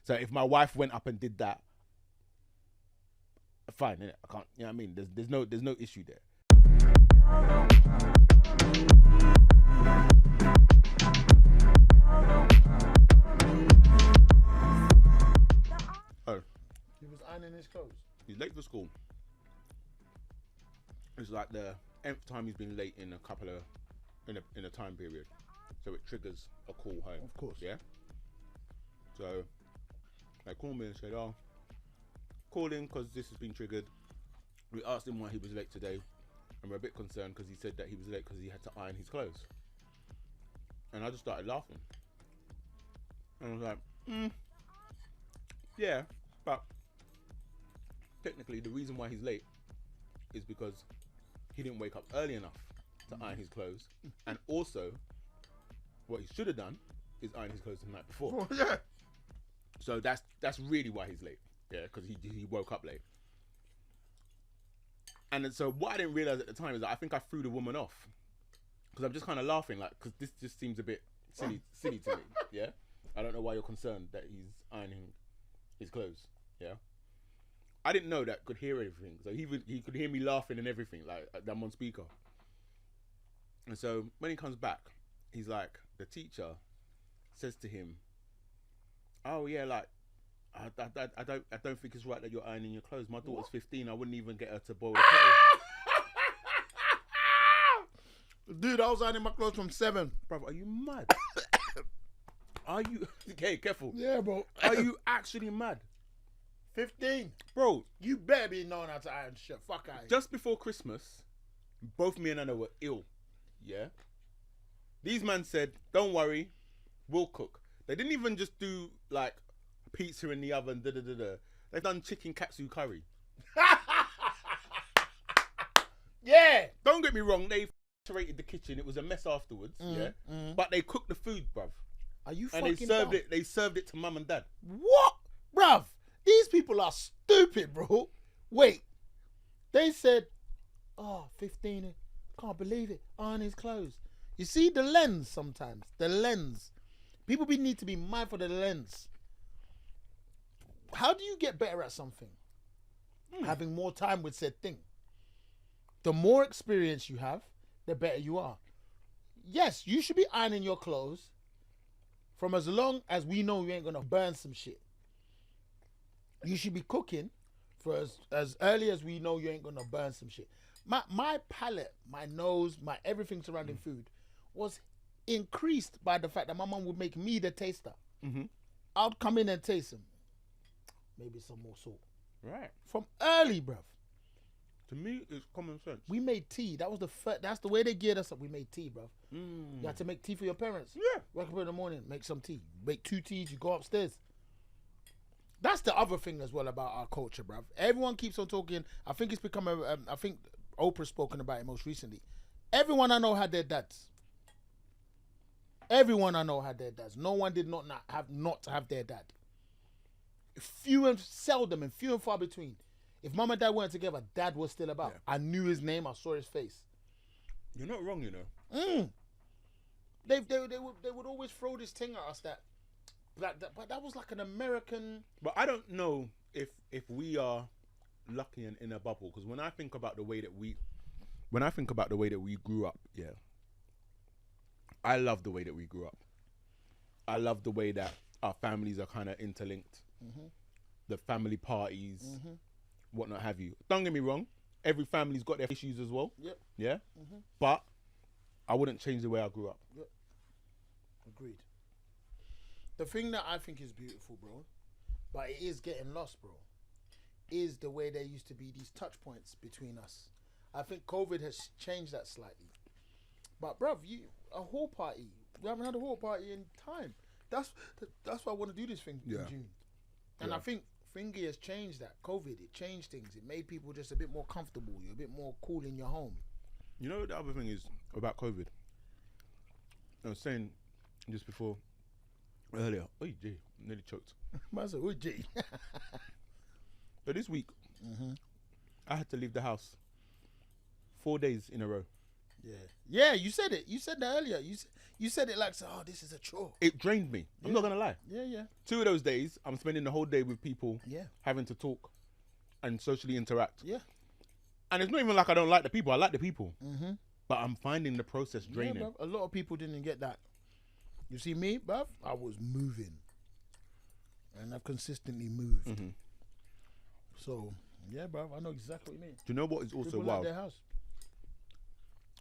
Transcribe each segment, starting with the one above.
So if my wife went up and did that, fine, innit? I can't. You know what I mean? There's no issue there. Oh, He was ironing his clothes. he's late for school. It's like the nth time he's been late in in a time period, so it triggers a call home. Of course. Yeah. So they called me and said, "Oh, calling because this has been triggered." We asked him why he was late today, and we're a bit concerned because he said that he was late because he had to iron his clothes. And I just started laughing, and I was like, "Yeah, but technically the reason why he's late is because he didn't wake up early enough to iron his clothes, and also what he should have done is iron his clothes the night before." Oh, yeah. So that's really why he's late. Yeah, because he woke up late. And then, so what I didn't realize at the time is that I think I threw the woman off, because I'm just kind of laughing, like, because this just seems a bit silly to me. Yeah, I don't know why you're concerned that he's ironing his clothes. Yeah, I didn't know that could hear everything, so he could hear me laughing and everything, like I'm on speaker. And so when he comes back, he's like, the teacher says to him, "Oh yeah, like I don't think it's right that you're ironing your clothes. My daughter's 15. I wouldn't even get her to boil the kettle." Dude, I was ironing my clothes from 7. Bro, are you mad? Are you? Okay, careful. Yeah, bro. Are you actually mad, 15? bro? You better be knowing how to iron shit. Fuck out. Just before Christmas, both me and Anna were ill. Yeah. These men said, "Don't worry, we'll cook." They didn't even just do like pizza in the oven. They've done chicken katsu curry. Yeah. Don't get me wrong. They saturated the kitchen. It was a mess afterwards. Yeah. But they cooked the food, bruv. Are you And fucking they served dumb? it. They served it to mum and dad. What? Bruv, these people are stupid, bro. Wait. They said, "Oh, 15. Can't believe it. Iron his clothes." You see the lens sometimes. The lens. People need to be mindful of the lens. How do you get better at something? Having more time with said thing. The more experience you have, the better you are. Yes, you should be ironing your clothes from as long as we know you ain't gonna burn some shit. You should be cooking for as early as we know you ain't gonna burn some shit. My palate, my nose, my everything surrounding food was increased by the fact that my mum would make me the taster. I'd come in and taste them. Maybe some more salt. Right. From early, bruv. To me, it's common sense. We made tea. That was that's the way they geared us up. We made tea, bruv. You had to make tea for your parents. Yeah. Wake up in the morning, make some tea. Make 2 teas, you go upstairs. That's the other thing as well about our culture, bruv. Everyone keeps on talking. I think it's become I think Oprah's spoken about it most recently. Everyone I know had their dads. Everyone I know had their dads. No one did not have their dad. Few and seldom and few and far between. If mum and dad weren't together, dad was still about. Yeah. I knew his name. I saw his face. You're not wrong, you know. They would always throw this thing at us but that was like an American. But I don't know if we are lucky and in a bubble, because when I think about the way that we grew up, yeah, I love the way that we grew up. I love the way that our families are kind of interlinked. The family parties, what not have you. Don't get me wrong, every family's got their issues as well. Yep. Yeah. But I wouldn't change the way I grew up. Yep. Agreed. The thing that I think is beautiful, bro, but it is getting lost, bro, is the way there used to be these touch points between us. I think COVID has changed that slightly. But, bruv, a hall party. We haven't had a hall party in time. That's why I want to do this thing in June. And I think Thingy has changed that. COVID, it changed things. It made people just a bit more comfortable. You're a bit more cool in your home. You know, the other thing is about COVID. I was saying just before, earlier, oh gee, nearly choked. Man said, oh gee. But this week, I had to leave the house 4 days in a row. Yeah, you said it. You said that earlier. You said it like, oh, this is a chore. It drained me. I'm not gonna lie. Yeah. 2 of those days, I'm spending the whole day with people, having to talk and socially interact. Yeah. And it's not even like I don't like the people. I like the people. Mm-hmm. But I'm finding the process draining. Yeah, bruv. A lot of people didn't get that. You see me, bruv? I was moving. And I've consistently moved. Mm-hmm. So, yeah, bruv, I know exactly what you mean. Do you know what is also people wild? Like their house.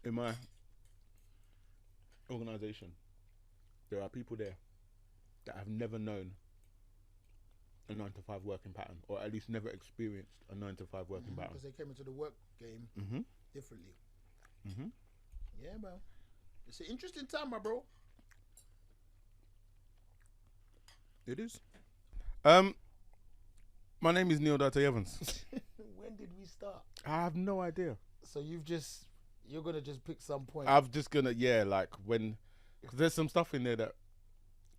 In my organisation, there are people there that have never known a 9-to-5 working pattern, or at least never experienced a 9-to-5 working pattern. Because they came into the work game differently. Mm-hmm. Yeah, bro. It's an interesting time, my bro. It is. My name is Neil Date Evans. When did we start? I have no idea. So you're gonna just pick some point. I'm just gonna, like when, cause there's some stuff in there that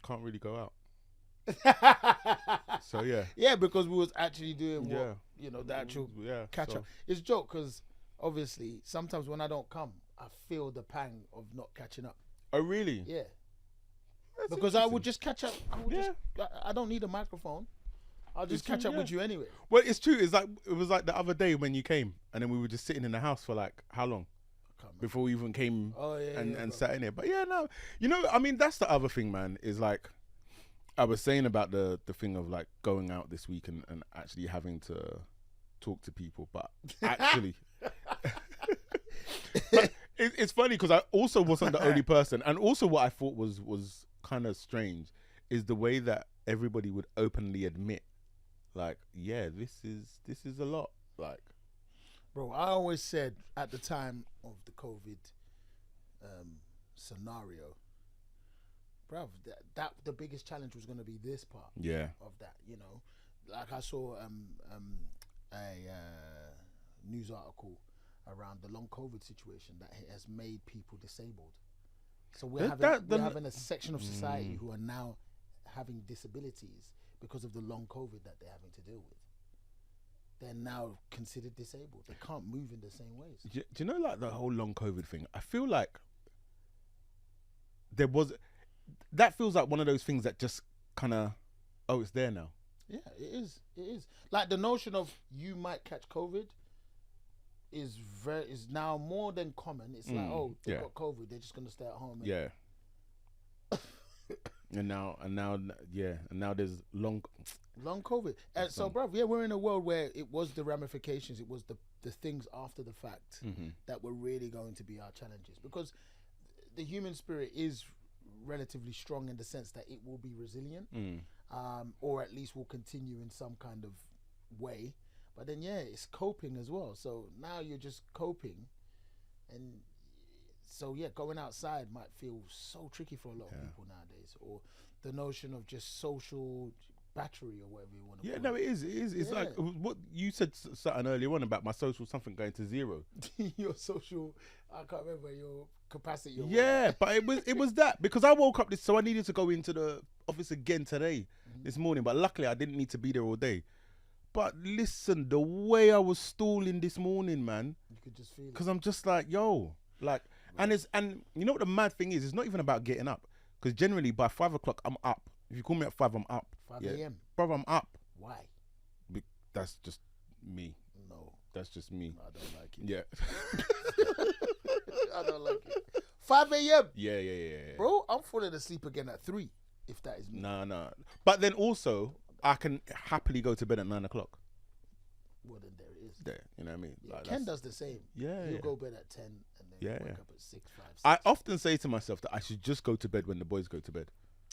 can't really go out. So yeah, because we was actually doing what the actual catch up. It's a joke because obviously sometimes when I don't come, I feel the pang of not catching up. Oh really? Yeah. That's because I would just catch up. I don't need a microphone. I'll just catch up with you anyway. Well, it's true. It was like the other day when you came, and then we were just sitting in the house for like how long? Before we even came and sat in it. But that's the other thing, man, is like I was saying about the thing of like going out this week and actually having to talk to people, but actually but it's funny because I also wasn't the only person, and also what I thought was kind of strange is the way that everybody would openly admit like, this is a lot. Like, bro, I always said at the time of the COVID scenario, bro, that the biggest challenge was going to be this part of that, like I saw a news article around the long COVID situation that has made people disabled. So we're having a section of society who are now having disabilities because of the long COVID that they're having to deal with. They're now considered disabled. They can't move in the same ways. Do you know, like the whole long COVID thing? I feel like that feels like one of those things that just kind of, it's there now. Yeah, it is. It is. Like the notion of you might catch COVID is now more than common. It's like, they got COVID, they're just gonna stay at home. And now there's long COVID. And so, bro, we're in a world where it was the ramifications, it was the things after the fact that were really going to be our challenges, because the human spirit is relatively strong in the sense that it will be resilient, or at least will continue in some kind of way. But then, it's coping as well. So now you're just coping, and so going outside might feel so tricky for a lot of people nowadays, or the notion of just social battery or whatever you want to call it. No, it is. It's like what you said something earlier on about my social something going to zero. Your social, I can't remember your capacity. But it was that because I woke up so I needed to go into the office again today, this morning. But luckily I didn't need to be there all day. But listen, the way I was stalling this morning, man, you could just feel it. Because I'm just like, like. And you know what the mad thing is? It's not even about getting up, because generally by 5 o'clock I'm up. If you call me at 5, I'm up. 5 a.m. Bro, I'm up. Why? That's just me. No, that's just me. I don't like it. Yeah. I don't like it. 5 a.m. Yeah. Bro, I'm falling asleep again at 3. If that is me. No. But then also, I can happily go to bed at 9 o'clock. Well, then there it is. There, you know what I mean? Yeah, like Ken does the same. Yeah. He'll go bed at 10 and then wake up at 6, 5, 6. I often say to myself that I should just go to bed when the boys go to bed.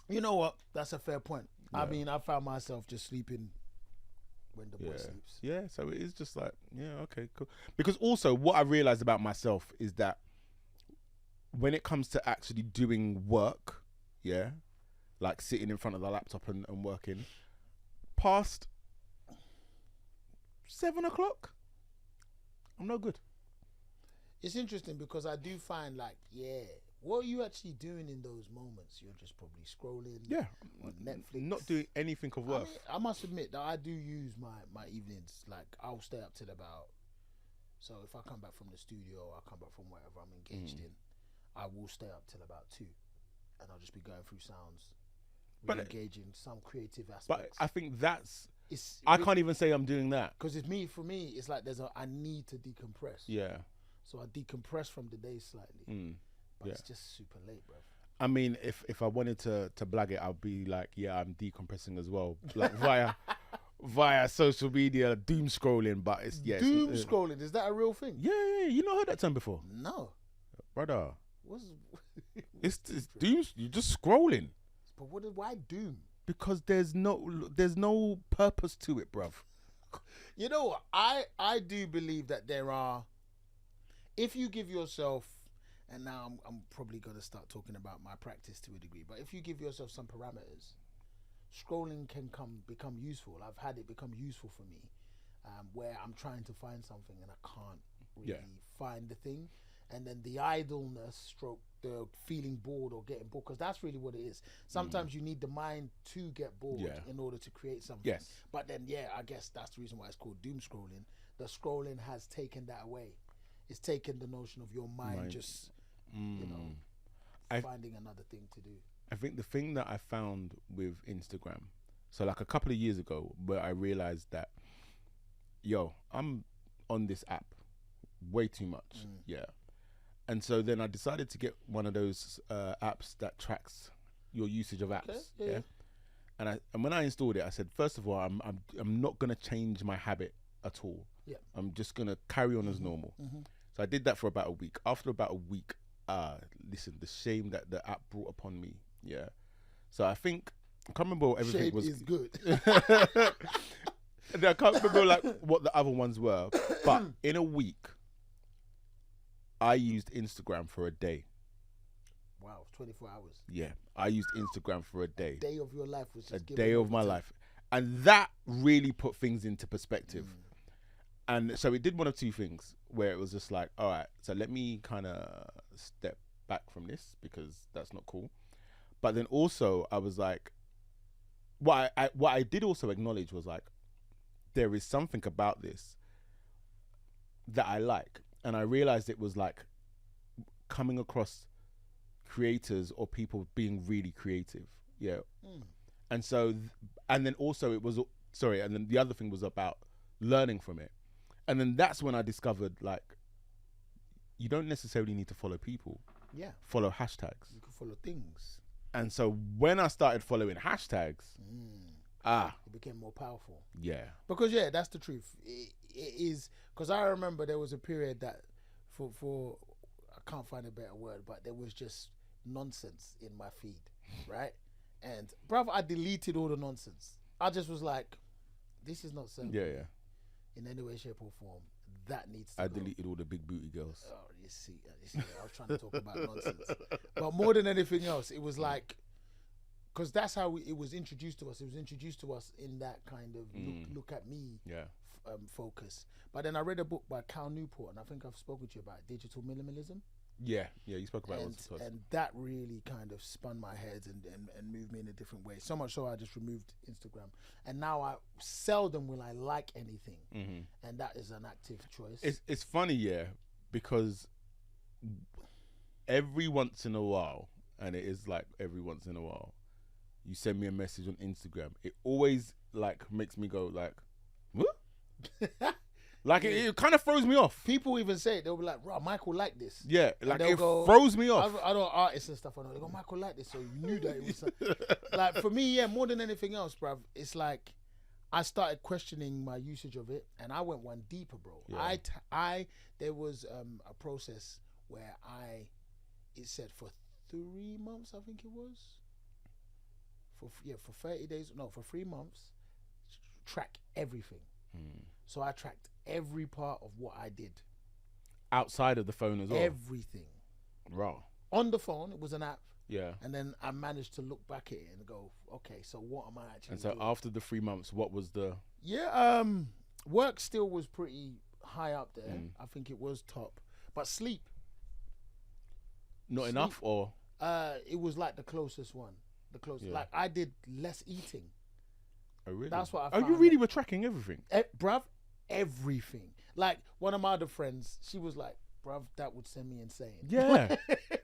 You know what? That's a fair point. Yeah. I mean, I found myself just sleeping when the boy sleeps. Yeah, so it is just like, okay, cool. Because also what I realized about myself is that when it comes to actually doing work, like sitting in front of the laptop and working, past 7 o'clock, I'm no good. It's interesting because I do find like, what are you actually doing in those moments? You're just probably scrolling on Netflix. Not doing anything of worth. I must admit that I do use my evenings. Like, I'll stay up till about So if I come back from the studio or I come back from whatever I'm engaged in, I will stay up till about 2, and I'll just be going through sounds, engaging some creative aspects. But I think that's. It's I can't even say I'm doing that because for me, it's like I need to decompress. Yeah. So I decompress from the day slightly, but it's just super late, bro. I mean, if I wanted to blag it, I'd be like, yeah, I'm decompressing as well, like via social media, doom scrolling. But it's doom scrolling. Is that a real thing? Yeah. You not heard that term before? No, brother. It's doom. You're just scrolling. But why doom? Because there's no purpose to it, bruv. You know what? I do believe that there are. If you give yourself, and now I'm probably going to start talking about my practice to a degree, but if you give yourself some parameters, scrolling can become useful. I've had it become useful for me, where I'm trying to find something and I can't really find the thing. And then the idleness stroke the feeling bored or getting bored, because that's really what it is. Sometimes you need the mind to get bored in order to create something. Yes. But then, I guess that's the reason why it's called doom scrolling. The scrolling has taken that away. It's taken the notion of your mind just, finding another thing to do. I think the thing that I found with Instagram, so like a couple of years ago, where I realized that, I'm on this app way too much. And so then I decided to get one of those apps that tracks your usage of apps. Okay, And when I installed it, I said, first of all, I'm not gonna change my habit at all. I'm just gonna carry on as normal. So I did that for about a week. After about a week, listen, the shame that the app brought upon me. So I think I can't remember what everything shame was. Is good. I can't remember like what the other ones were, but in a week, I used Instagram for a day. Wow, 24 hours. Yeah, I used Instagram for a day. A day of your life was just a day of my life, and that really put things into perspective. And so it did one of two things, where it was just like, all right, so let me kind of step back from this because that's not cool. But then also I was like, what I did also acknowledge was like, there is something about this that I like. And I realized it was like coming across creators or people being really creative. And so, and then also it was, and then the other thing was about learning from it. And then that's when I discovered, like, you don't necessarily need to follow people. Follow hashtags. You can follow things. And so when I started following hashtags, it became more powerful. Because that's the truth. It is, because I remember there was a period that for I can't find a better word, but there was just nonsense in my feed, right? And bruv, I deleted all the nonsense. I just was like, this is not serving me in any way, shape or form. That needs to go. Deleted all the big booty girls. Oh, you see, I was trying to talk about nonsense. But more than anything else, it was like, because that's how it was introduced to us. It was introduced to us in that kind of look at me focus. But then I read a book by Cal Newport, and I think I've spoken to you about digital minimalism. Yeah, you spoke about it once or twice. And that really kind of spun my head and moved me in a different way. So much so I just removed Instagram. And now I seldom will I like anything. And that is an active choice. It's funny, because every once in a while, and it is like every once in a while, you send me a message on Instagram. It always like makes me go like, what? Like it kind of throws me off. People even say it. They'll be like, "Bro, Michael liked this." Yeah, like it throws me off. I know artists and stuff. I know they go, "Michael liked this," so you knew that it was like for me. More than anything else, bruv, it's like I started questioning my usage of it, and I went one deeper, bro. There was a process where it said for 3 months, I think it was. For 30 days, no, for 3 months, track everything. So I tracked every part of what I did. Outside of the phone as well? Everything. Raw. On the phone, it was an app. Yeah. And then I managed to look back at it and go, okay, so what am I actually doing? After the 3 months, what was the... Work still was pretty high up there. I think it was top. But sleep. Not enough, or...? It was like the closest one. The closest. Like, I did less eating. Oh, really? That's what I found. Oh, you really were tracking everything? Bruv, everything. Like one of my other friends, she was like, bruv, that would send me insane. Yeah.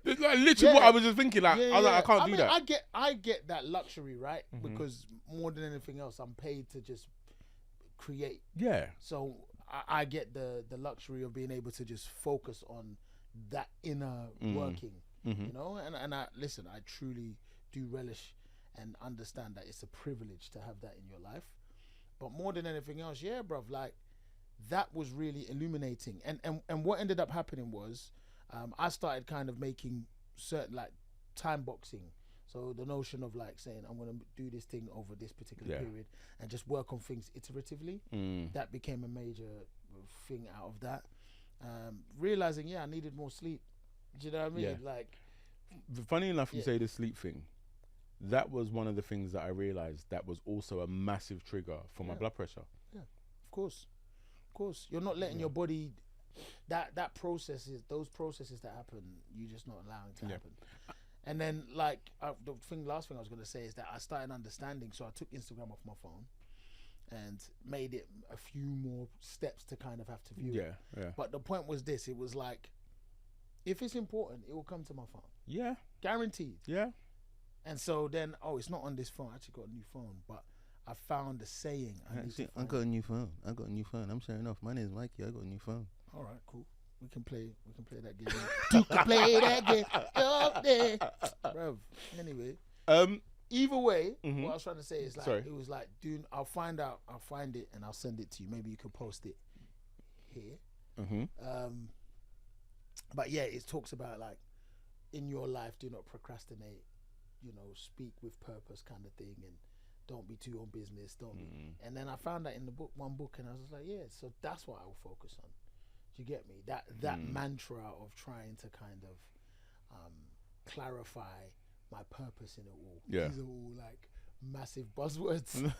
It's like literally what I was just thinking. Like, I was like, I can't do mean, that. I get that luxury, right? Because more than anything else, I'm paid to just create. Yeah. So I get the luxury of being able to just focus on that inner working, you know? And I listen, I truly do relish and understand that it's a privilege to have that in your life. But more than anything else, yeah, bruv, like that was really illuminating. And what ended up happening was I started kind of making certain like time boxing. So the notion of like saying, I'm going to do this thing over this particular period and just work on things iteratively. That became a major thing out of that. Realizing, I needed more sleep. Do you know what I mean? Yeah. Like, funny enough, you say the sleep thing. That was one of the things that I realized that was also a massive trigger for my blood pressure. Yeah, of course. You're not letting your body, that processes, those processes that happen, you're just not allowing to happen. And then like last thing I was going to say is that I started understanding. So I took Instagram off my phone and made it a few more steps to kind of have to view it. Yeah. But the point was this, it was like, if it's important, it will come to my phone. Yeah. Guaranteed. Yeah. And so then, it's not on this phone. I actually got a new phone, but I found the saying. I got a new phone. I'm showing off. My name is Mikey. I got a new phone. All right, cool. We can play that game. You can play that game. Up there. Bruv. Anyway. Either way, what I was trying to say is like, it was like, dude, I'll find it and I'll send it to you. Maybe you could post it here. But yeah, it talks about like, in your life, do not procrastinate, speak with purpose kind of thing, and don't be too on business, and then I found that in the one book, and I was just like, yeah, so that's what I will focus on. Do you get me? That mantra of trying to kind of clarify my purpose in it all. Yeah. These are all like massive buzzwords.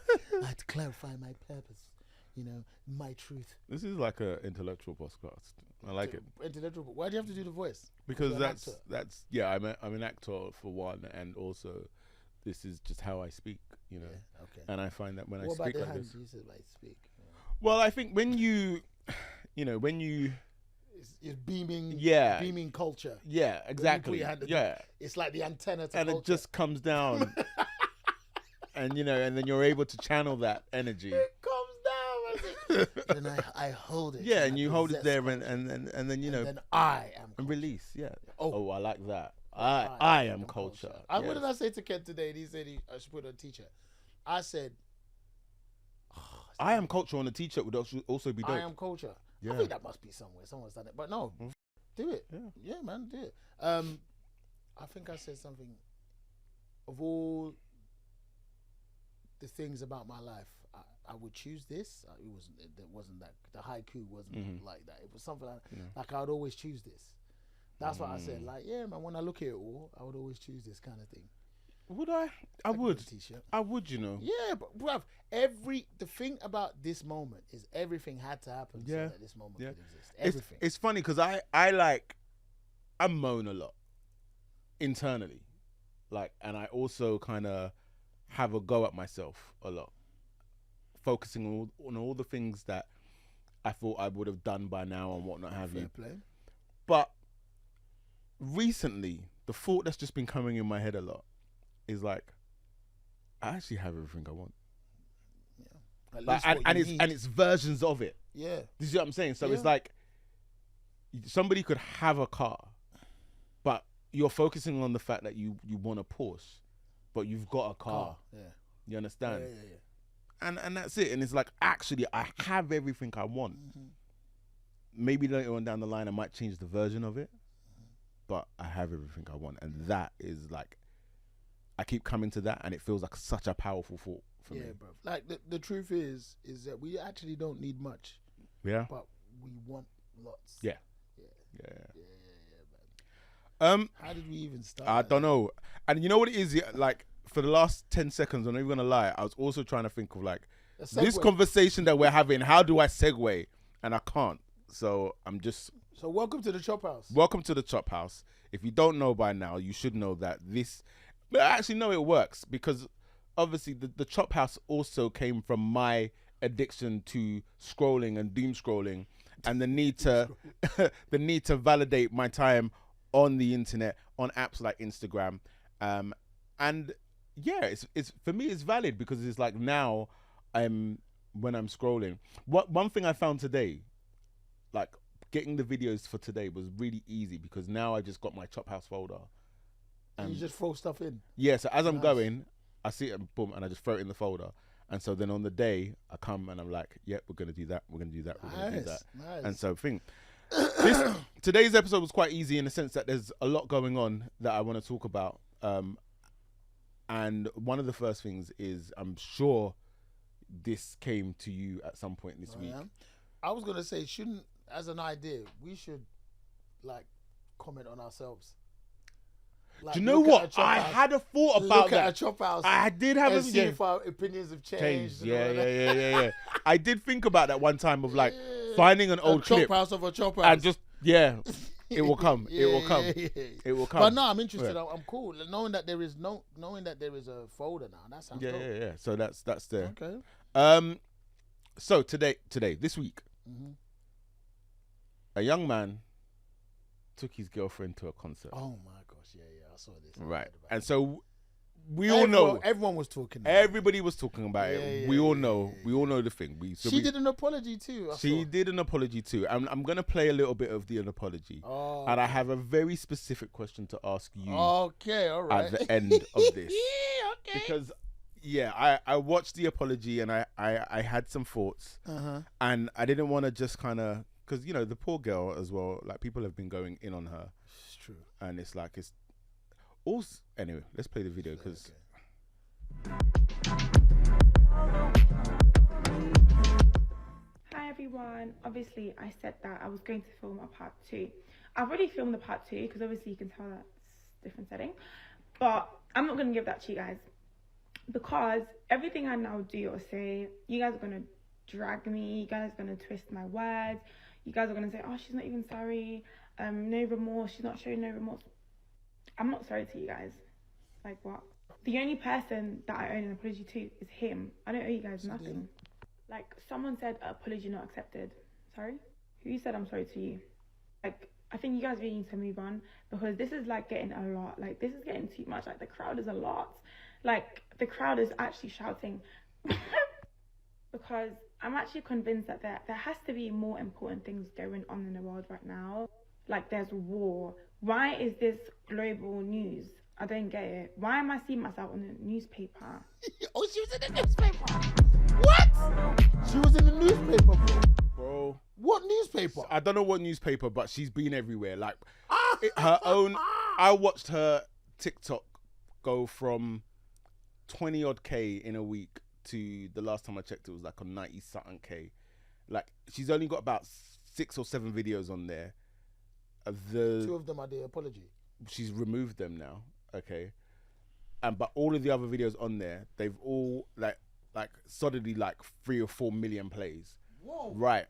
I had to clarify my purpose, my truth. This is like an intellectual podcast. I like it. Intellectual. Why do you have to do the voice? Because that's I'm an actor for one, and also this is just how I speak, Okay. And I find that when I What speak about the like hands? this, You said like speak. well, I think when you, It's beaming. Yeah. Beaming culture. yeah, exactly, yeah, It's like the antenna to and culture. it just comes down, and and then you're able to channel that energy. It comes down, and I hold it. Yeah, and I you hold it possess there, culture. and then And then I am. and release. Yeah. Oh. I like that. I am culture. What Yes. did I say to Ken today? And he said I should put on a t-shirt. I said, I am culture on a t-shirt would also be dope. I am culture. Yeah. I think that must be somewhere. Someone's done it, but no, do it. Yeah, man, do it. I think I said something. Of all the things about my life, I would choose this. It wasn't that the haiku wasn't like that. It was something like I would always choose this. That's what I said. Like, yeah, man. When I look at it all, I would always choose this kind of thing. Would I? I would. T-shirt. I would. Yeah, but bruv, the thing about this moment is everything had to happen so that this moment could exist. Everything. It's funny because I moan a lot internally, like, and I also kind of have a go at myself a lot, focusing on all the things that I thought I would have done by now and whatnot have you. Play. But recently, the thought that's just been coming in my head a lot is like, I actually have everything I want. Yeah. Like, and it's versions of it. Yeah. You see what I'm saying? So it's like somebody could have a car, but you're focusing on the fact that you want a Porsche, but you've got a car. Yeah. You understand? Yeah. And that's it. And it's like, actually, I have everything I want. Maybe later on down the line, I might change the version of it, but I have everything I want. And that is like, I keep coming to that, and it feels like such a powerful thought for me. Yeah, bro. Like the truth is that we actually don't need much. Yeah. But we want lots. Yeah. Yeah, man. How did we even start? I don't know. And you know what it is? Like, for the last 10 seconds, I'm not even gonna lie, I was also trying to think of like this conversation that we're having. How do I segue? And I can't. So I'm just. So welcome to the Chophouse. Welcome to the Chophouse. If you don't know by now, you should know that this. But I actually know it works because obviously the Chophouse also came from my addiction to scrolling and doom scrolling, and the need to the need to validate my time on the internet, on apps like Instagram. And yeah, it's for me it's valid because it's like now when I'm scrolling. One thing I found today, like getting the videos for today was really easy because now I just got my Chophouse folder. And you just throw stuff in. Yeah, so as I'm going, I see it and boom, and I just throw it in the folder. And so then on the day I come and I'm like, yeah, we're gonna do that, we're gonna do that, we're gonna do that. Nice. And so today's episode was quite easy in the sense that there's a lot going on that I want to talk about. And one of the first things is I'm sure this came to you at some point this week. Yeah. I was gonna say, as an idea, we should like comment on ourselves. Like, do you know what? I had a thought about that. Look at a Chophouse. I did have a see if our opinions have changed. Yeah. I did think about that one time of like finding an old clip. Chophouse of a Chophouse. And just, it will come. It will come. It will come. But no, I'm interested. Yeah. I'm cool. Knowing that there is a folder now. That sounds dope. Yeah. So that's there. Okay. So this week, a young man took his girlfriend to a concert. Oh my gosh, yeah, I saw this. Right. And so we all know. Everyone was talking about Everybody was talking about it. We all know. We all know the thing. She did an apology too. She did an apology too. I'm going to play a little bit of the apology. Oh, and I have a very specific question to ask you. Okay, all right. At the end of this. Okay. Because, yeah, I watched the apology and I had some thoughts. And I didn't want to just kind of... Because, you know, the poor girl as well, like, people have been going in on her. It's true. And it's like, it's... Also, anyway, let's play the video, because... Hi, everyone. Obviously, I said that I was going to film a part 2. I've already filmed the part 2, because obviously you can tell that's a different setting. But I'm not going to give that to you guys. Because everything I now do or say, you guys are going to drag me. You guys are going to twist my words. You guys are going to say, oh, she's not even sorry. No remorse. She's not showing no remorse. I'm not sorry to you guys. Like, what? The only person that I owe an apology to is him. I don't owe you guys nothing. Like, someone said apology not accepted. Sorry? Who said I'm sorry to you? Like, I think you guys really need to move on, because this is like getting a lot. Like, this is getting too much. Like, the crowd is a lot. Like, the crowd is actually shouting. Because I'm actually convinced that there has to be more important things going on in the world right now. Like, there's war. Why is this global news? I don't get it. Why am I seeing myself on the newspaper? Oh, she was in the newspaper. What? She was in the newspaper, bro. What newspaper? I don't know what newspaper, but she's been everywhere. Like, her own... I watched her TikTok go from 20 odd K in a week to the last time I checked, it was like on 90 something K. Like, she's only got about 6 or 7 videos on there. 2 of them are the apology. She's removed them now, okay. But all of the other videos on there, they've all like solidly like 3 or 4 million plays. Whoa. Right.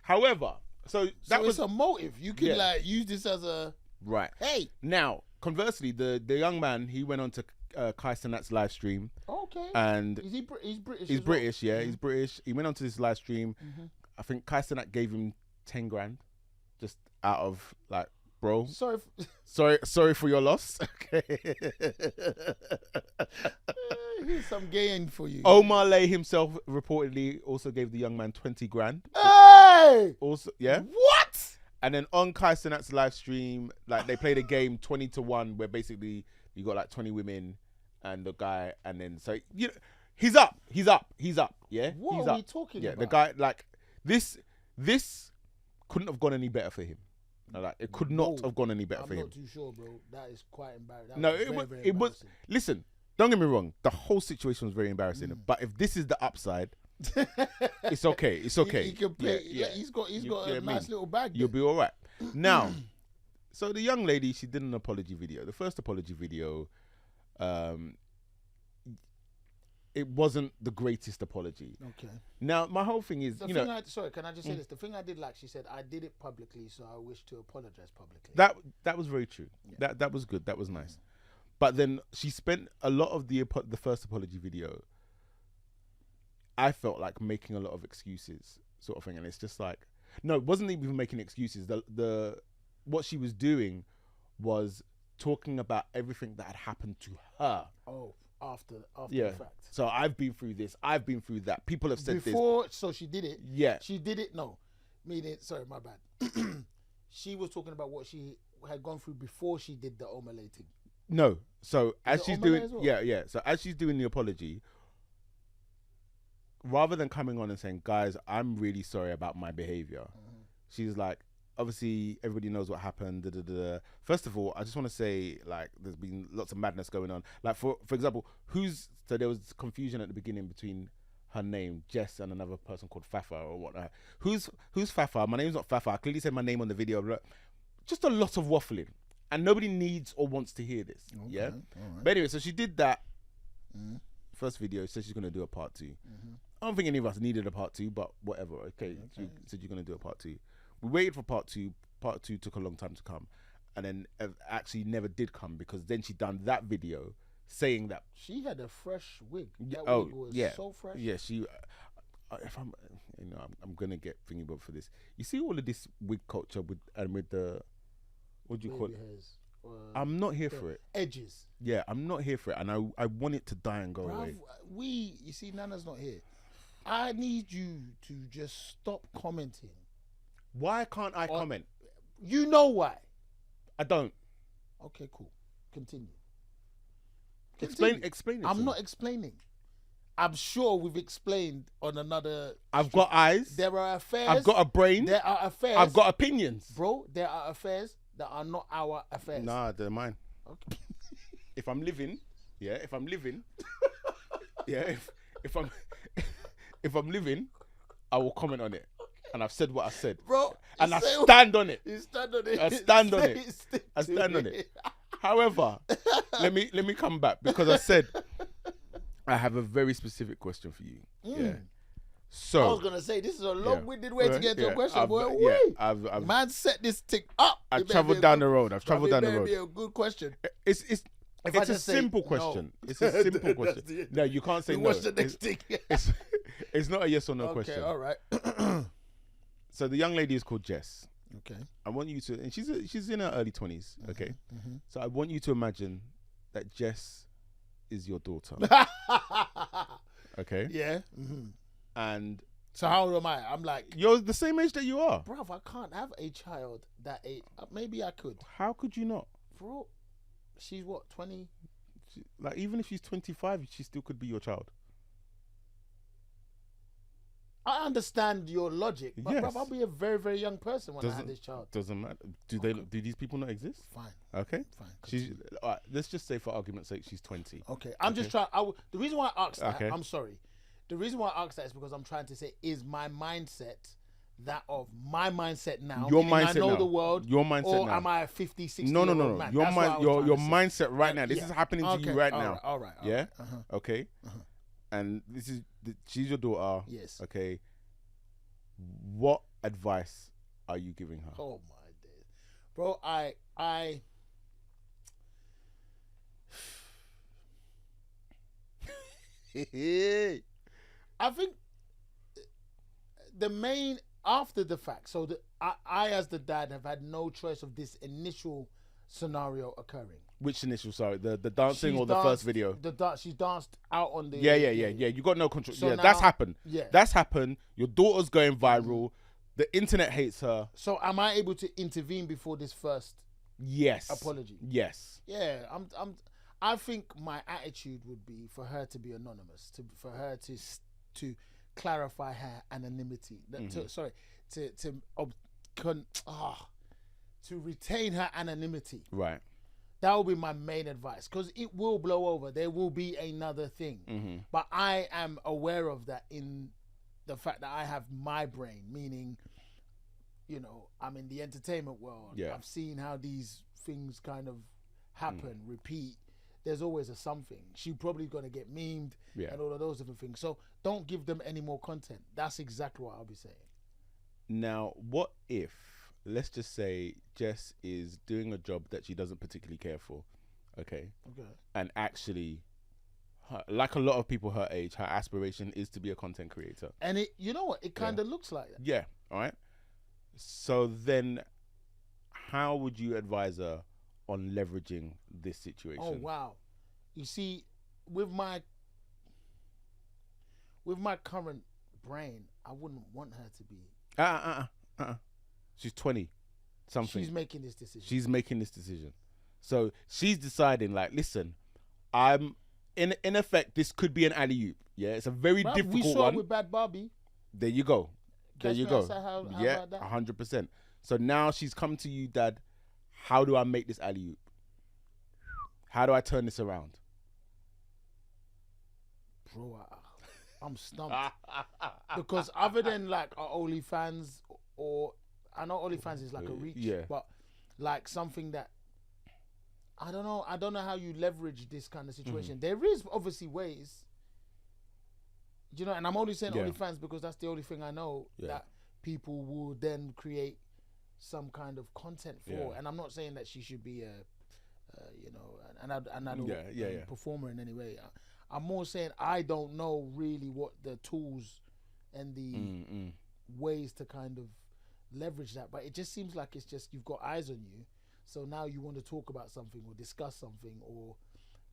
However, so that was a motive. You can like use this as a right. Hey. Now, conversely, the young man, he went on to Kai Cenat's live stream. Okay. And he's British. He's British, yeah. He's British. He went on to this live stream. I think Kai Cenat gave him 10 grand, just out of like, bro. Sorry for your loss. Okay. Here's some gain for you. Omah Lay himself reportedly also gave the young man 20 grand. Hey! Also, yeah. What? And then on Kai Cenat's live stream, like, they played a game 20-1 where basically you got like 20 women and the guy, and then so you know, he's up. Yeah. What he's are up. we talking yeah, about? The guy, like, this couldn't have gone any better for him. Like, it could not have gone any better for him. I'm not too sure, bro. That is quite embarrassing. No, it was. Listen, don't get me wrong. The whole situation was very embarrassing. But if this is the upside, it's okay. It's okay. He can play. Yeah. He's got a nice little bag. You'll be all right. Now, so the young lady, she did an apology video. The first apology video, it wasn't the greatest apology. Okay. Now, my whole thing is, sorry, can I just say this? The thing I did like, she said, I did it publicly, so I wish to apologize publicly. That was very true. Yeah. That was good. That was nice. But then she spent a lot of the first apology video, I felt like, making a lot of excuses, sort of thing. And it's just like, No, it wasn't even making excuses. The what she was doing was talking about everything that had happened to her. Oh, after Yeah. the fact. So I've been through this. I've been through that. People have said Before, so she did it. Yeah. She did it. No, meaning, sorry, my bad. She was talking about what she had gone through before she did the Omah Lay thing. No. So as it she's Omah doing, Lay as well? yeah. So as she's doing the apology, rather than coming on and saying, "Guys, I'm really sorry about my behavior," she's like, obviously everybody knows what happened. Da, da, da, da. First of all, I just want to say, like, there's been lots of madness going on. Like, for example, so there was confusion at the beginning between her name, Jess, and another person called FAFA or whatnot. Who's FAFA? My name's not FAFA. I clearly said my name on the video. But just a lot of waffling, and nobody needs or wants to hear this. Okay, Yeah. all right. But anyway, so she did that first video. Said she's gonna do a part 2. I don't think any of us needed a part 2, but whatever. Okay. She said you're gonna do a part 2. We waited for part 2. Part 2 took a long time to come, and then actually never did come because then she done that video saying that She had a fresh wig. That oh wig was yeah, so fresh. yeah. She, if I'm, I'm gonna get thingy bob for this. You see all of this wig culture with the, what do you call Baby it? hairs, I'm not here the for it. edges. Yeah, I'm not here for it, and I want it to die and go away. Bruv, you see, Nana's not here. I need you to just stop commenting. Why can't I comment? You know why. I don't. Okay, cool. Continue. Explain it. I'm to not me. explaining. I'm sure we've explained on another. I've got eyes. There are affairs. I've got a brain. There are affairs. I've got opinions. Bro, there are affairs that are not our affairs. Nah, they're mine. Okay. If I'm living, yeah. If I'm living, yeah. If I'm living, I will comment on it. And I've said what I said. Bro. And I stand on it. You stand on it. I stand on Say it. stick I to stand on it. it. However, let me come back because I said I have a very specific question for you. Yeah. So I was gonna say this is a long-winded way to get to a question, I've, boy. yeah, Wait. I've Man, set this thing up. I've travelled down the road. I've travelled down the road. Be a good question. It's If I a just say simple no. question. It's a simple That's question. it. No, you can't say You no. watch the next thing. It's not a yes or no Okay, question. all right. So the young lady is called Jess. Okay. I want you to, and she's in her early 20s. Okay. So I want you to imagine that Jess is your daughter. Okay. Yeah. And So how old am I? I'm like, you're the same age that you are. bruv, I can't have a child that age. Maybe I could. How could you not? Bro, she's what, 20? Like, even if she's 25, she still could be your child. I understand your logic, but Yes. bruv, I'll be a very, very young person when I have this child. Doesn't matter. Do these people not exist? Fine. Okay. Fine. She's all right, let's just say for argument's sake she's 20. Okay. I'm just trying. The reason why I asked that, Okay. I'm sorry. The reason why I asked that is because I'm trying to say, is my mindset that of my mindset now? Your meaning mindset I know now. the world. Your mindset or now. am I a 50, 60 No. year old man? Your That's what I mind, was trying your to say. mindset right now. This Yeah. is happening to you Okay, right all now. right, all right, all Yeah. right. Uh-huh. Okay. And this is she's your daughter. Yes. Okay. What advice are you giving her? Oh my days, bro! I think the main after the fact. So I as the dad have had no choice of this initial scenario occurring. Which initial? Sorry, the dancing She's or the danced- first video? She danced out on the. Yeah. You got no control. So yeah, that's now- happened. Yeah. That's happened. Your daughter's going viral. The internet hates her. So am I able to intervene before this first Yes. apology? Yes. Yeah, I think my attitude would be for her to be anonymous, for her to clarify her anonymity. To retain her anonymity. Right. That will be my main advice, because it will blow over. There will be another thing, but I am aware of that in the fact that I have my brain, meaning, you know, I'm in the entertainment world. Yeah. I've seen how these things kind of happen, repeat. There's always a something. She's probably going to get memed and all of those different things. So don't give them any more content. That's exactly what I'll be saying. Now, what if, let's just say, Jess is doing a job that she doesn't particularly care for, okay? And actually, like a lot of people her age, her aspiration is to be a content creator. And it, you know what? It kind of looks like that. Yeah, all right? So then, how would you advise her on leveraging this situation? Oh wow! You see, with my current brain, I wouldn't want her to be. She's 20 something. She's making this decision. She's making this decision. So she's deciding, like, listen, I'm in effect. This could be an alley-oop. Yeah, it's a very Bruv, difficult we saw one. it with Bad Barbie. There you go. There Catch you me go. outside, how Yeah, about that? 100%. So now she's come to you, Dad. How do I make this alley-oop? How do I turn this around? Bro, I'm stumped. Because other than like our OnlyFans, or I know OnlyFans is like a reach, Yeah. but like something that I don't know how you leverage this kind of situation. There is obviously ways, you know, and I'm only saying Yeah. OnlyFans because that's the only thing I know that people will then create some kind of content for. Yeah. And I'm not saying that she should be you know, an adult performer in any way. I'm more saying I don't know really what the tools and the ways to kind of leverage that, but it just seems like it's just you've got eyes on you, so now you want to talk about something or discuss something or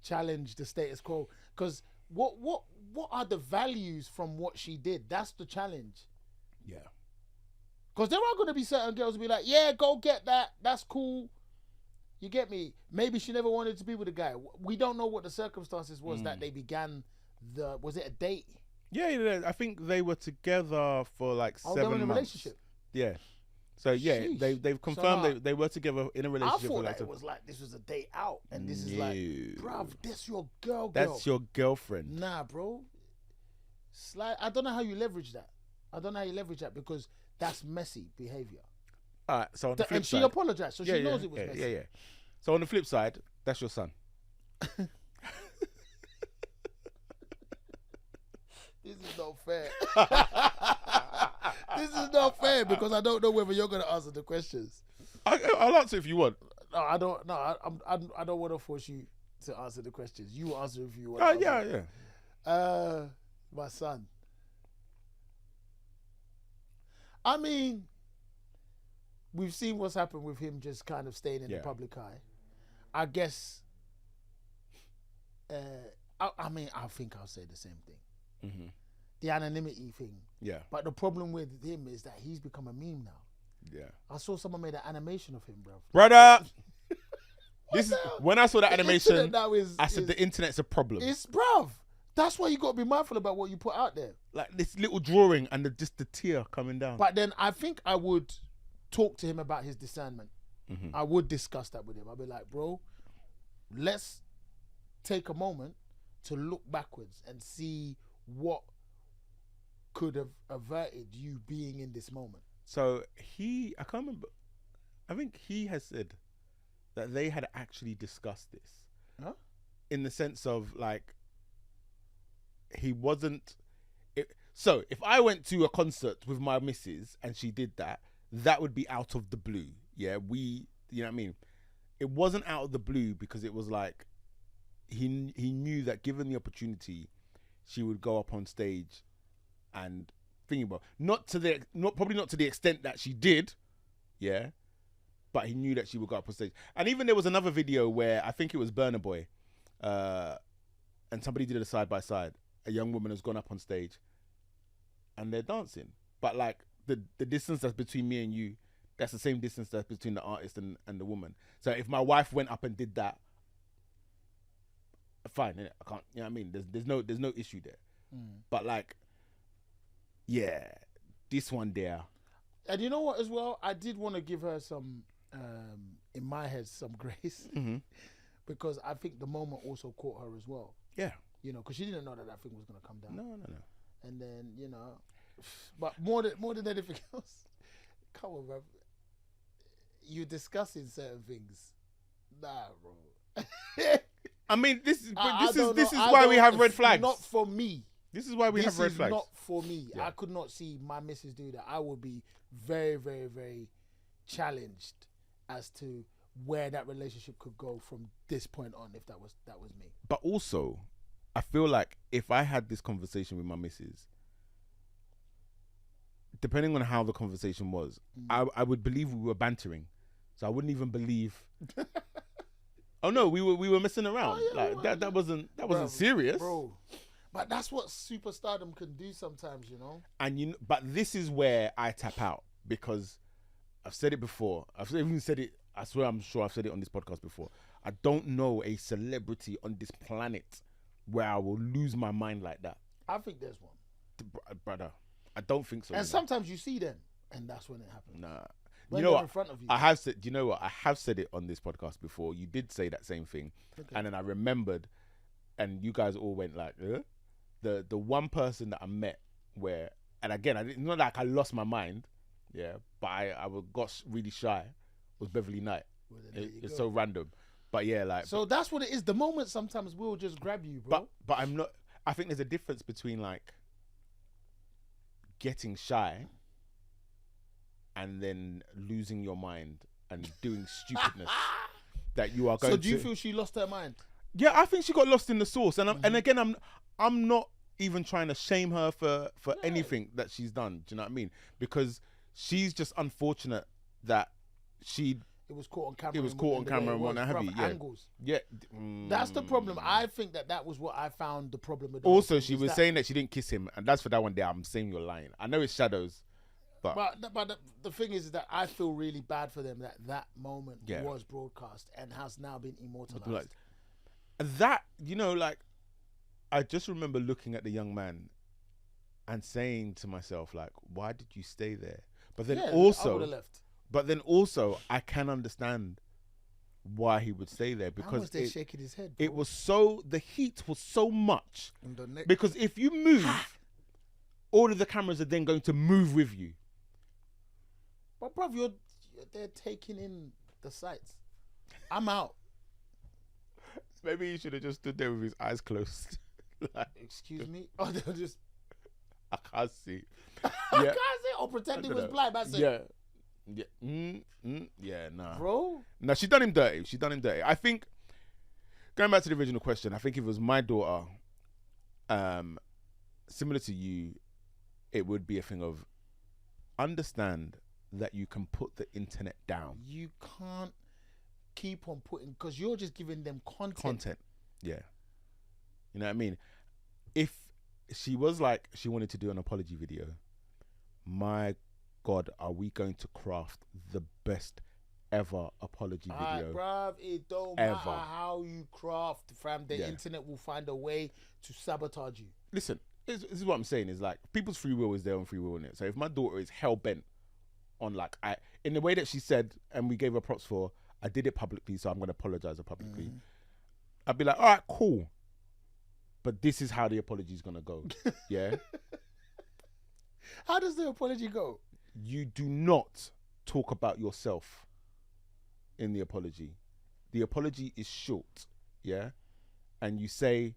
challenge the status quo. Because what are the values from what she did? That's the challenge. Yeah. Because there are going to be certain girls who be like, yeah, go get that, that's cool. You get me? Maybe she never wanted to be with a guy. We don't know what the circumstances was that they began was it a date? Yeah, I think they were together for like 7 they were in a months. relationship? Yeah. So yeah, Sheesh. they've confirmed they were together in a I relationship. thought for that like it was like this was a day out, and this is like, No. bruv, that's your girl. That's your girlfriend. Nah, bro. I don't know how you leverage that. Because that's messy behavior. All right. So on the flip And she side, apologized, so she knows it was messy. Yeah. So on the flip side, that's your son. This is not fair. This is not fair because I don't know whether you're going to answer the questions. I'll answer if you want. No, I don't. No, I don't want to force you to answer the questions. You answer if you want. Oh yeah. My son. I mean, we've seen what's happened with him just kind of staying in the public eye. I guess. I mean, I think I'll say the same thing. Mm-hmm. The anonymity thing. Yeah. But the problem with him is that he's become a meme now. Yeah. I saw someone made an animation of him, bro. Brother, this is when I saw that The animation. internet now I said the internet's a problem. It's bruv. That's why you got to be mindful about what you put out there. Like this little drawing and just the tear coming down. But then I think I would talk to him about his discernment. Mm-hmm. I would discuss that with him. I'd be like, bro, let's take a moment to look backwards and see what could have averted you being in this moment. So I can't remember. I think he has said that they had actually discussed this. Huh? In the sense of like, he wasn't. So if I went to a concert with my missus and she did that, that would be out of the blue. Yeah, you know what I mean? It wasn't out of the blue because it was like, he knew that given the opportunity, she would go up on stage and think about probably not to the extent that she did, yeah, but he knew that she would go up on stage. And even there was another video where I think it was Burna Boy, and somebody did a side by side. A young woman has gone up on stage, and they're dancing, but like the distance that's between me and you, that's the same distance that's between the artist and the woman. So if my wife went up and did that, fine, innit? I can't, you know what I mean? There's no issue there. But like, yeah, this one there. And you know what as well? I did want to give her some, in my head, some grace. Mm-hmm. Because I think the moment also caught her as well. Yeah. You know, because she didn't know that thing was going to come down. No. And then, you know, but more than anything else, come on, bro. You're discussing certain things. Nah, bro. I mean, this is this is why we have red flags. Not for me. This is why we have red This is flags. not for me. Yeah. I could not see my missus do that. I would be very, very, very challenged as to where that relationship could go from this point on if that was me. But also, I feel like if I had this conversation with my missus, depending on how the conversation was, I would believe we were bantering, so I wouldn't even believe. Oh no, we were messing around. That wasn't serious, bro. But that's what superstardom can do sometimes, you know. And but this is where I tap out, because I've said it before. I've even said it. I swear, I'm sure I've said it on this podcast before. I don't know a celebrity on this planet where I will lose my mind like that. I think there's one, brother. I don't think so. And sometimes you see them, and that's when it happens. Nah. When you know what? in front of you. I have said. Do you know what? I have said it on this podcast before. You did say that same thing, and then I remembered, and you guys all went like, the one person that I met where, and again, I didn't, not like I lost my mind, yeah, but I got really shy, was Beverly Knight. Well, It's so random, but yeah, like. So that's what it is. The moment sometimes will just grab you, bro. But I'm not. I think there's a difference between like getting shy and then losing your mind and doing stupidness that you are going to. So do you feel she lost her mind? Yeah, I think she got lost in the sauce, and and again, I'm not even trying to shame her for anything that she's done. Do you know what I mean? Because she's just unfortunate that it was caught on camera. It was caught on camera and what have you. Yeah, angles. Yeah, that's the problem. I think that was what I found the problem with. Also, she was saying that she didn't kiss him, and that's for that one day. I'm saying you're lying. I know it's shadows, but the thing is that I feel really bad for them that moment was broadcast and has now been immortalized. Like, that, like, I just remember looking at the young man and saying to myself, like, why did you stay there? But then I would have left. But then also, I can understand why he would stay there, because shaking his head, bro? It was the heat was so much. Because if you move, all of the cameras are then going to move with you. But bruv, they're taking in the sights. I'm out. Maybe he should have just stood there with his eyes closed. Like, excuse me? Oh, they'll just. I can't see. I can't see. Or pretend he was blind. That's it. Yeah, nah. Bro? No, she done him dirty. I think, going back to the original question, I think if it was my daughter, similar to you, it would be a thing of understand that you can put the internet down. You can't keep on putting, because you're just giving them content. Yeah. You know what I mean? If she was like, she wanted to do an apology video, my God, are we going to craft the best ever apology video? Bruv, it don't matter how you craft, fam. The internet will find a way to sabotage you. Listen, this is what I'm saying, is like, people's free will is their own free will, in it. So if my daughter is hell-bent on, like, in the way that she said, and we gave her props for, I did it publicly, so I'm going to apologize publicly. I'd be like, all right, cool. But this is how the apology is going to go. Yeah? How does the apology go? You do not talk about yourself in the apology. The apology is short, yeah? And you say,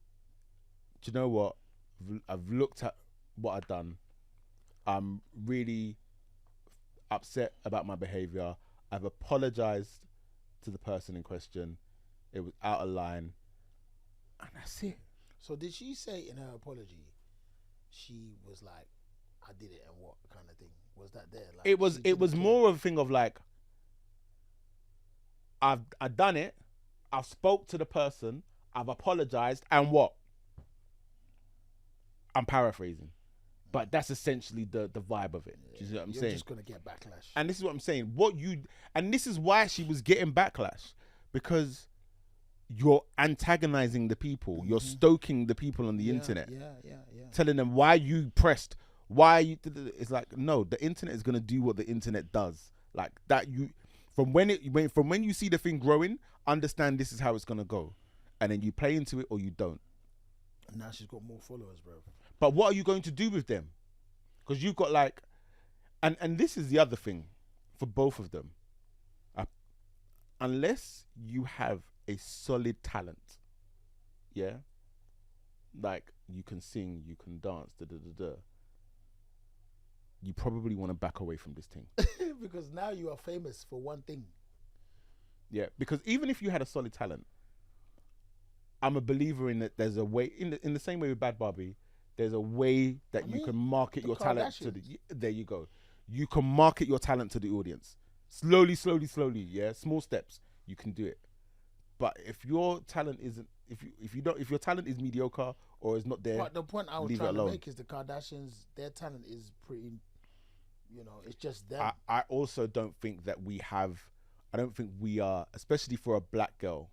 do you know what? I've looked at what I've done. I'm really upset about my behavior. I've apologized to the person in question. It was out of line. And that's it. So did she say in her apology, she was like, I did it and what kind of thing? Was that there? Like, it was more of a thing of like, I've done it. I've spoke to the person. I've apologized. And what? I'm paraphrasing. But that's essentially the vibe of it. Do you see what I'm saying? You're just going to get backlash. And this is what I'm saying. And this is why she was getting backlash. Because you're antagonizing the people. You're stoking the people on the internet. Yeah. Telling them why you pressed. Why you... It's like, no, the internet is going to do what the internet does. Like that from when you see the thing growing, understand this is how it's going to go. And then you play into it or you don't. And now she's got more followers, bro. But what are you going to do with them? Because you've got like... And this is the other thing for both of them. Unless you have a solid talent, yeah? Like, you can sing, you can dance, you probably want to back away from this thing. Because now you are famous for one thing. Yeah, because even if you had a solid talent, I'm a believer in that there's a way, in the same way with Bad Barbie, There's a way that I you mean, can market the your talent to the. Kardashians. There you go. You can market your talent to the audience. Slowly, slowly, slowly. Yeah, small steps. You can do it. But if your talent isn't, if your talent is mediocre or is not there, But the point I was leave it trying to alone. make is the Kardashians, their talent is pretty, it's just them. I also don't think that I don't think we are, especially for a black girl,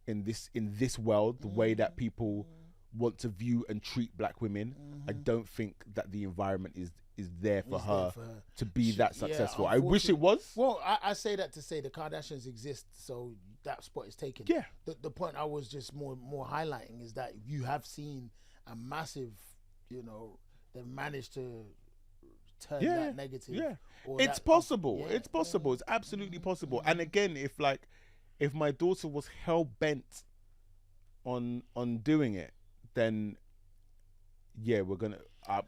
in this world, the way that people want to view and treat black women. I don't think that the environment is there for her to be that successful. I wish it was. Well, I say that to say the Kardashians exist, so that spot is taken. Yeah. The point I was just more highlighting is that you have seen a massive, they've managed to turn that negative. Yeah, or it's that possible. yeah, It's possible. It's absolutely possible. And again, if my daughter was hell bent on doing it, then yeah, we're gonna. I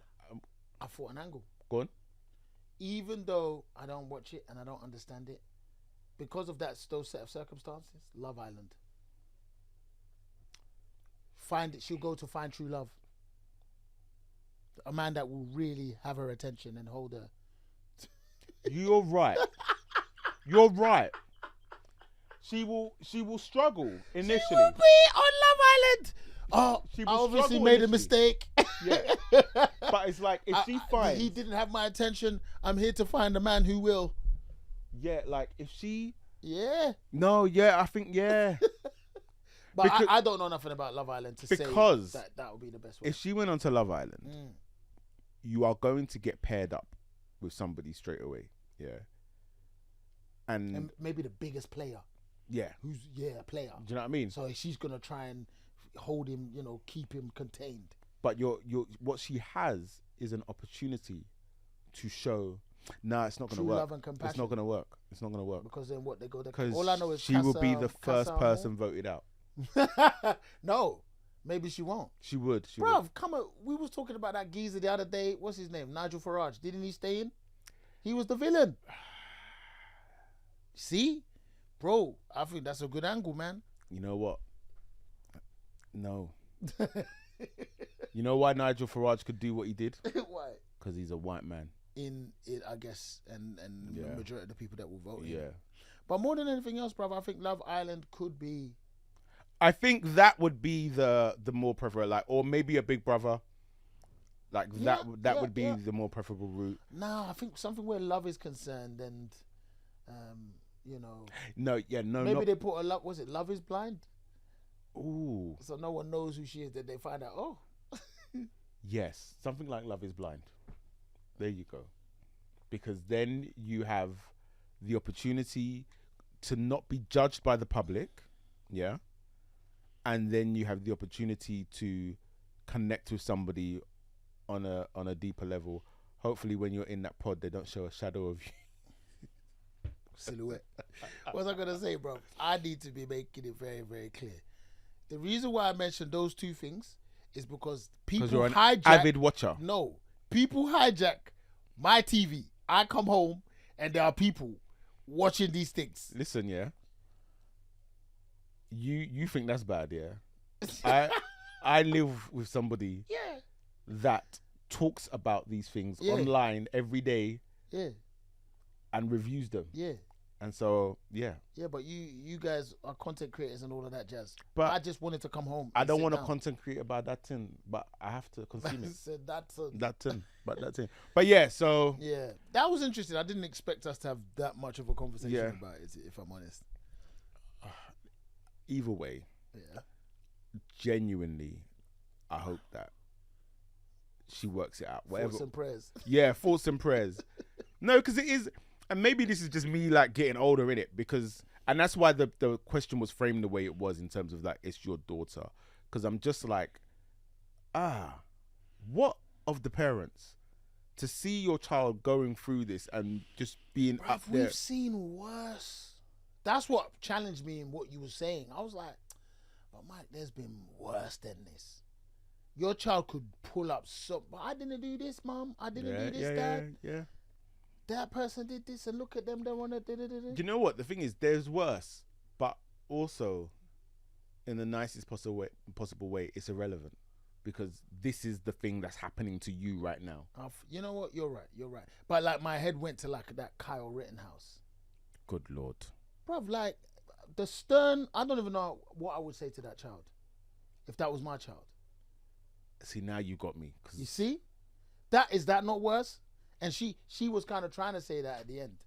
thought an angle. Go on. Even though I don't watch it and I don't understand it, because of those set of circumstances, Love Island. She'll go to find true love. A man that will really have her attention and hold her. You're right. You're right. She will struggle initially. She will be on Love Island. Oh, She I will obviously struggle made a initially. mistake. Yeah. But it's like if she finds, he didn't have my attention, I'm here to find a man who will. yeah, like if she, Yeah. no, yeah, I think yeah. But Because- I don't know nothing about Love Island to say Because that would be the best way. If she went onto Love Island, you are going to get paired up with somebody straight away. Yeah. And maybe the biggest player. Yeah. Who's a player. Do you know what I mean? So she's gonna try and hold him, keep him contained. But what she has is an opportunity to show. Nah, it's not gonna True work. love and compassion. It's not gonna work. It's not gonna work. Because then what they go there. Because All I know is she will be the first Casa person voted out. Amor. No, maybe she won't. She would. Bruv, come on. We was talking about that geezer the other day. What's his name? Nigel Farage. Didn't he stay in? He was the villain. See? Bro, I think that's a good angle, man. You know what? No. You know why Nigel Farage could do what he did? Why? Because he's a white man. In it, I guess, and Yeah. the majority of the people that will vote. Yeah. But more than anything else, bruv, I think Love Island could be. I think that would be the more preferable, like, or maybe a Big Brother. Like that would be the more preferable route. Nah, I think something where love is concerned and, No, yeah, no, maybe not. they put a love. Was it Love Is Blind? Ooh, So no one knows who she is. Then they find out. Oh, yes, something like Love Is Blind. There you go. Because then you have the opportunity to not be judged by the public, yeah, and then you have the opportunity to connect with somebody on a deeper level. Hopefully, when you're in that pod, they don't show a shadow of you. silhouette. What was I gonna say, bro? I need to be making it very, very clear. The reason why I mentioned those two things is because people Because you're an hijack. avid watcher. No, people hijack my TV. I come home and there are people watching these things. Listen, yeah. You think that's bad, yeah? I live with somebody Yeah, that talks about these things Yeah. online every day yeah, and reviews them. yeah. And so, yeah. Yeah, but you guys are content creators and all of that jazz. But I just wanted to come home. I and don't sit want to down. content create about that thing, but I have to consume it. Said that's a, That thing, but that thing. But yeah, so yeah, that was interesting. I didn't expect us to have that much of a conversation Yeah. about it, if I'm honest. either way, Yeah. genuinely, I hope that she works it out. Whatever. Thoughts and prayers. Yeah, thoughts and prayers. No, because it is, and maybe this is just me like getting older in it, because, and that's why the question was framed the way it was in terms of like, it's your daughter. Because I'm just like, what of the parents to see your child going through this and just being Bruv, up there? we've seen worse. That's what challenged me in what you were saying. I was like, but Mike, there's been worse than this. Your child could pull up but I didn't do this, mom. I didn't do this, dad. Yeah. That person did this, and look at them. They want to. Do you know what? The thing is, there's worse, but also, in the nicest possible way, it's irrelevant. because this is the thing that's happening to you right now. You know what? You're right. But like my head went to like that Kyle Rittenhouse. Good Lord. Bruv, like the stern, I don't even know what I would say to that child if that was my child. See, now you got me. You see? Is that not worse? And she was kind of trying to say that at the end.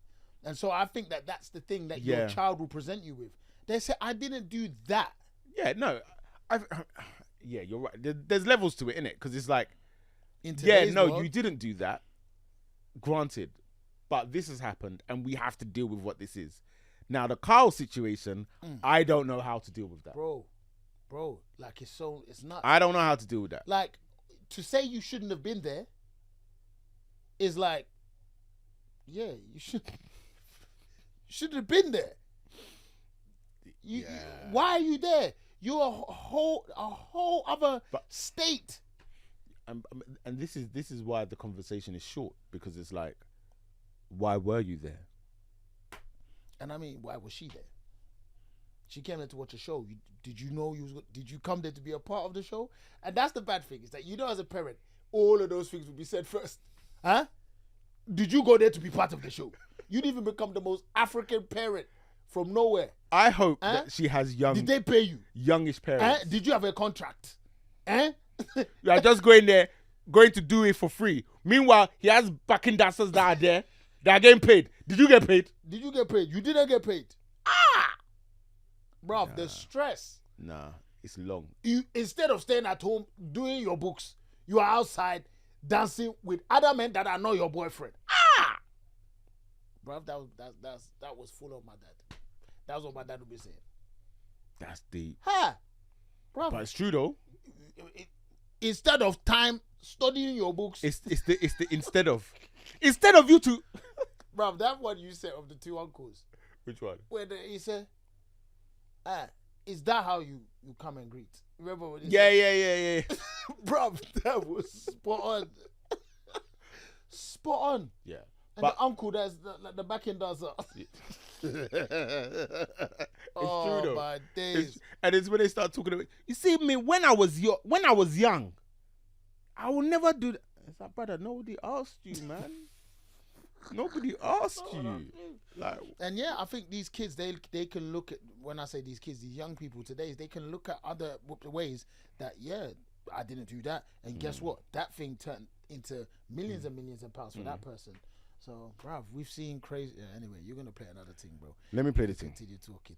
And so I think that's the thing that your child will present you with. They say, I didn't do that. Yeah, no. Yeah, you're right. There's levels to it, innit? Because it's like, In yeah, today's no, world, you didn't do that. Granted. But this has happened, and we have to deal with what this is. Now, the Kyle situation, I don't know how to deal with that. Bro, like it's nuts. I don't know how to deal with that. Like, to say you shouldn't have been there is like, yeah, you shouldn't have been there. Why are you there? You're a whole other state. And this is why the conversation is short, because it's like, why were you there? And I mean, why was she there? She came there to watch a show. Did you come there to be a part of the show? And that's the bad thing, is that as a parent, all of those things will be said first. Huh? Did you go there to be part of the show? You'd even become the most African parent from nowhere. I hope that she has Did they pay you? Youngish parents. Did you have a contract? You are just going there, going to do it for free. Meanwhile, he has backing dancers that are there. They are getting paid. Did you get paid? Did you get paid? You didn't get paid. Bruv, the stress. Nah, it's long. You, instead of staying at home doing your books, you are outside dancing with other men that are not your boyfriend. Bruv, that was full of my dad. That's what my dad would be saying. That's deep. Bruv. But it's true though. Instead of time studying your books, It's the instead of you to. bruv, that one you said of the two uncles. Which one? Where he said, is that how you come and greet? Remember what he Yeah. said? Bruv, that was spot on. Spot on. Yeah. And But the uncle that's the back end dancer. it's Oh true though. my days. And it's when they start talking about. You see me when I was young, I will never do that. It's like, brother, nobody asked you, man. Nobody asked you. Like, And yeah, I think these kids, they can look at, when I say these kids, these young people today, they can look at other ways that, yeah, I didn't do that. And guess what? That thing turned into millions and millions of pounds for that person. So, bruv, we've seen crazy. Anyway, you're going to play another thing, bro. let me play the thing. Continue talking.